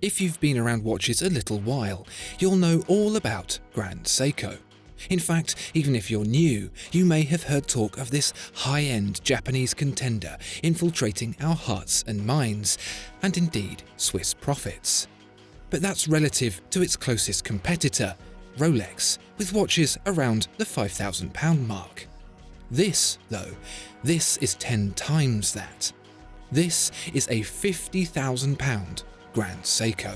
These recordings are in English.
If you've been around watches a little while, you'll know all about Grand Seiko. In fact, even if you're new, you may have heard talk of this high-end Japanese contender infiltrating our hearts and minds, and indeed Swiss profits. But that's relative to its closest competitor, Rolex, with watches around the £5,000 mark. This, though, this is 10 times that. This is a £50,000 Grand Seiko.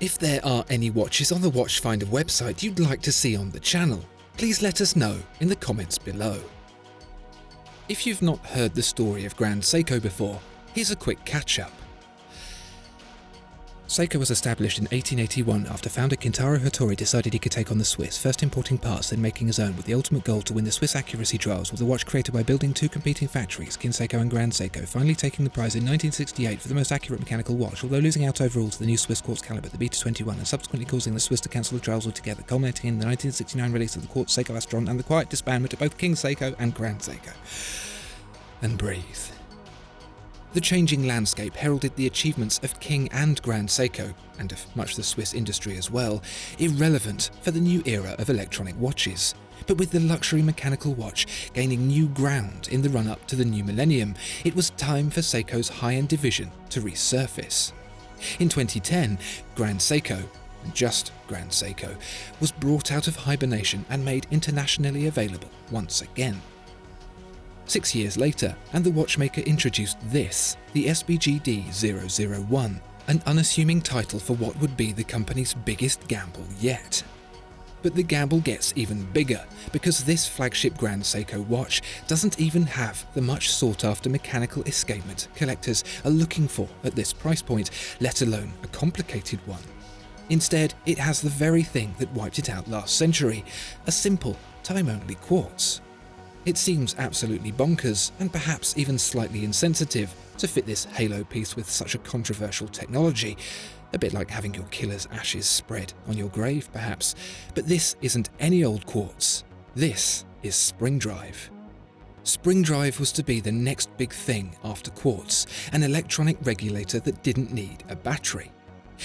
If there are any watches on the Watchfinder website you'd like to see on the channel, please let us know in the comments below. If you've not heard the story of Grand Seiko before, here's a quick catch-up. Seiko was established in 1881 after founder Kintaro Hattori decided he could take on the Swiss, first importing parts then making his own, with the ultimate goal to win the Swiss accuracy trials, with the watch created by building two competing factories, Seiko and Grand Seiko, finally taking the prize in 1968 for the most accurate mechanical watch, although losing out overall to the new Swiss quartz caliber, the Beta-21, and subsequently causing the Swiss to cancel the trials altogether, culminating in the 1969 release of the quartz Seiko Astron and the quiet disbandment of both King Seiko and Grand Seiko. And breathe. The changing landscape heralded the achievements of King and Grand Seiko, and of much of the Swiss industry as well, irrelevant for the new era of electronic watches. But with the luxury mechanical watch gaining new ground in the run-up to the new millennium, it was time for Seiko's high-end division to resurface. In 2010, Grand Seiko, and just Grand Seiko, was brought out of hibernation and made internationally available once again. 6 years later, and the watchmaker introduced this, the SBGD-001, an unassuming title for what would be the company's biggest gamble yet. But the gamble gets even bigger, because this flagship Grand Seiko watch doesn't even have the much sought-after mechanical escapement collectors are looking for at this price point, let alone a complicated one. Instead, it has the very thing that wiped it out last century, a simple, time-only quartz. It seems absolutely bonkers, and perhaps even slightly insensitive, to fit this halo piece with such a controversial technology, a bit like having your killer's ashes spread on your grave perhaps. But this isn't any old quartz, this is spring drive. Spring drive was to be the next big thing after quartz, an electronic regulator that didn't need a battery.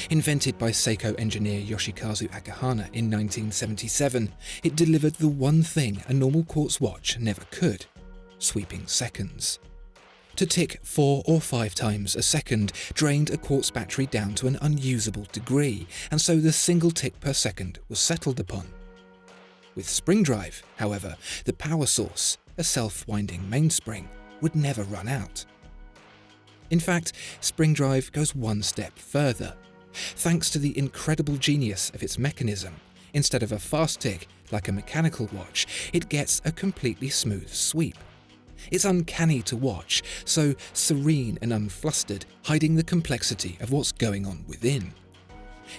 Invented by Seiko engineer Yoshikazu Akahana in 1977, it delivered the one thing a normal quartz watch never could: sweeping seconds. To tick 4 or 5 times a second drained a quartz battery down to an unusable degree, and so the single tick per second was settled upon. With spring drive, however, the power source, a self-winding mainspring, would never run out. In fact, spring drive goes one step further. Thanks to the incredible genius of its mechanism, instead of a fast tick like a mechanical watch, it gets a completely smooth sweep. It's uncanny to watch, so serene and unflustered, hiding the complexity of what's going on within.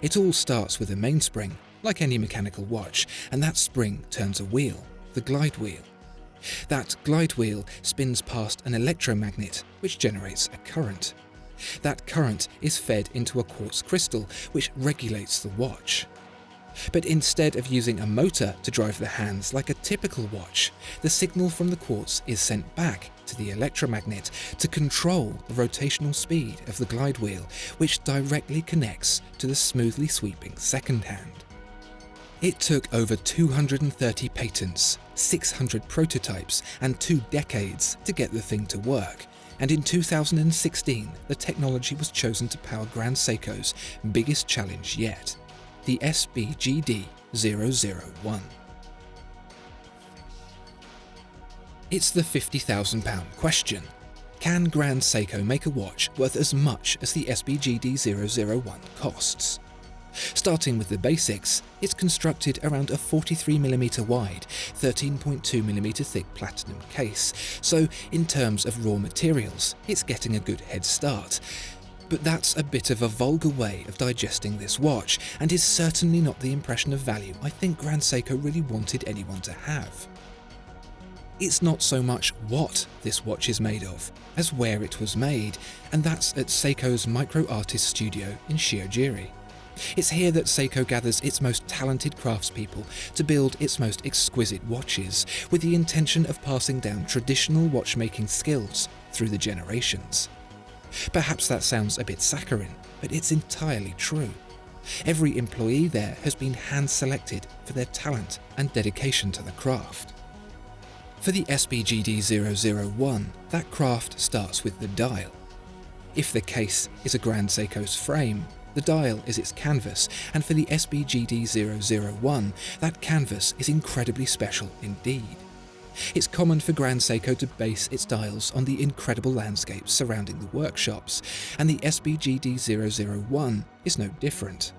It all starts with a mainspring, like any mechanical watch, and that spring turns a wheel, the glide wheel. That glide wheel spins past an electromagnet, which generates a current. That current is fed into a quartz crystal, which regulates the watch. But instead of using a motor to drive the hands like a typical watch, the signal from the quartz is sent back to the electromagnet to control the rotational speed of the glide wheel, which directly connects to the smoothly sweeping second hand. It took over 230 patents, 600 prototypes, and 2 decades to get the thing to work. And in 2016, the technology was chosen to power Grand Seiko's biggest challenge yet, the SBGD-001. It's the £50,000 question. Can Grand Seiko make a watch worth as much as the SBGD-001 costs? Starting with the basics, it's constructed around a 43mm wide, 13.2mm thick platinum case, so in terms of raw materials, it's getting a good head start. But that's a bit of a vulgar way of digesting this watch, and is certainly not the impression of value I think Grand Seiko really wanted anyone to have. It's not so much what this watch is made of, as where it was made, and that's at Seiko's micro artist studio in Shiojiri. It's here that Seiko gathers its most talented craftspeople to build its most exquisite watches, with the intention of passing down traditional watchmaking skills through the generations. Perhaps that sounds a bit saccharine, but it's entirely true. Every employee there has been hand-selected for their talent and dedication to the craft. For the SBGD001, that craft starts with the dial. If the case is a Grand Seiko's frame, the dial is its canvas, and for the SBGD001, that canvas is incredibly special indeed. It's common for Grand Seiko to base its dials on the incredible landscapes surrounding the workshops, and the SBGD001 is no different.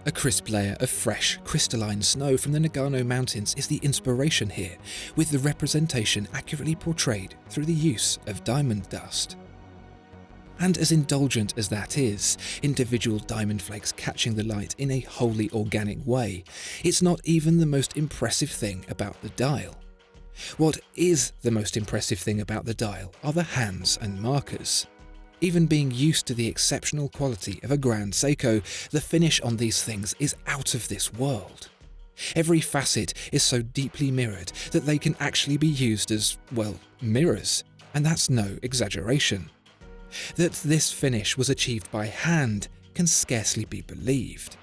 A crisp layer of fresh, crystalline snow from the Nagano Mountains is the inspiration here, with the representation accurately portrayed through the use of diamond dust. And as indulgent as that is, individual diamond flakes catching the light in a wholly organic way, it's not even the most impressive thing about the dial. What is the most impressive thing about the dial are the hands and markers. Even being used to the exceptional quality of a Grand Seiko, the finish on these things is out of this world. Every facet is so deeply mirrored that they can actually be used as, well, mirrors, and that's no exaggeration. That this finish was achieved by hand can scarcely be believed.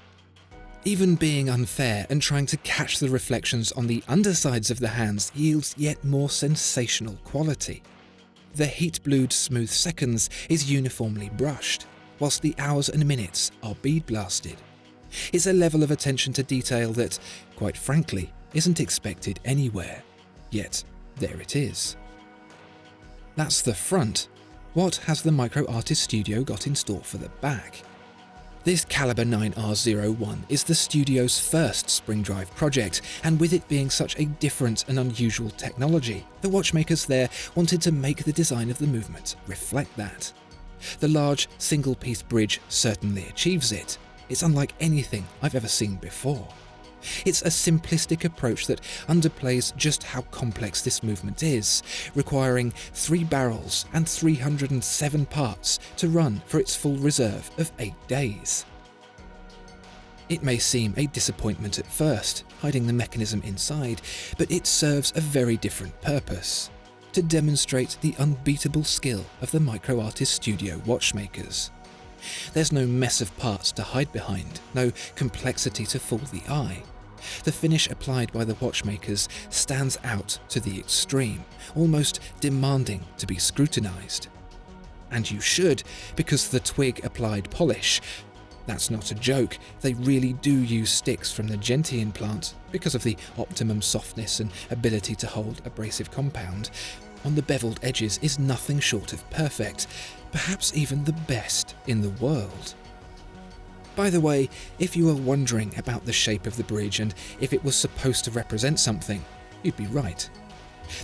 Even being unfair and trying to catch the reflections on the undersides of the hands yields yet more sensational quality. The heat-blued smooth seconds is uniformly brushed, whilst the hours and minutes are bead-blasted. It's a level of attention to detail that, quite frankly, isn't expected anywhere, yet there it is. That's the front. What has the Micro Artist Studio got in store for the back? This Caliber 9R01 is the studio's first spring drive project, and with it being such a different and unusual technology, the watchmakers there wanted to make the design of the movement reflect that. The large, single-piece bridge certainly achieves it. It's unlike anything I've ever seen before. It's a simplistic approach that underplays just how complex this movement is, requiring 3 barrels and 307 parts to run for its full reserve of 8 days. It may seem a disappointment at first, hiding the mechanism inside, but it serves a very different purpose: to demonstrate the unbeatable skill of the Micro Artist Studio watchmakers. There's no mess of parts to hide behind, no complexity to fool the eye. The finish applied by the watchmakers stands out to the extreme, almost demanding to be scrutinized. And you should, because the twig-applied polish, that's not a joke, they really do use sticks from the gentian plant because of the optimum softness and ability to hold abrasive compound, on the beveled edges is nothing short of perfect, perhaps even the best in the world. By the way, if you were wondering about the shape of the bridge and if it was supposed to represent something, you'd be right.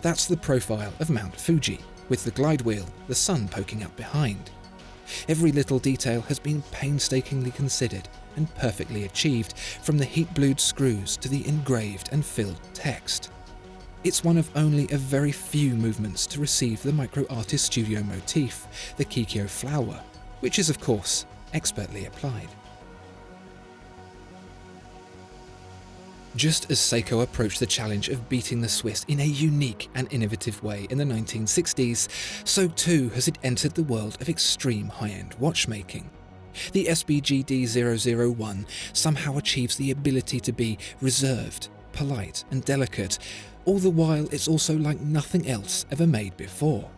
That's the profile of Mount Fuji, with the glide wheel, the sun poking up behind. Every little detail has been painstakingly considered and perfectly achieved, from the heat-blued screws to the engraved and filled text. It's one of only a very few movements to receive the Micro Artist Studio motif, the Kikyo flower, which is of course expertly applied. Just as Seiko approached the challenge of beating the Swiss in a unique and innovative way in the 1960s, so too has it entered the world of extreme high-end watchmaking. The SBGD001 somehow achieves the ability to be reserved, polite and delicate, all the while it's also like nothing else ever made before.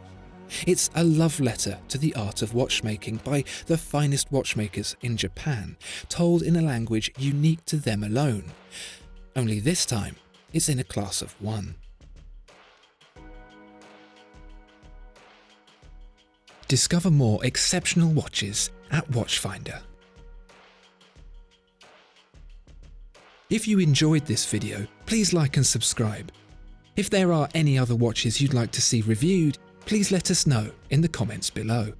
It's a love letter to the art of watchmaking by the finest watchmakers in Japan, told in a language unique to them alone. Only this time, it's in a class of 1. Discover more exceptional watches at Watchfinder. If you enjoyed this video, please like and subscribe. If there are any other watches you'd like to see reviewed, please let us know in the comments below.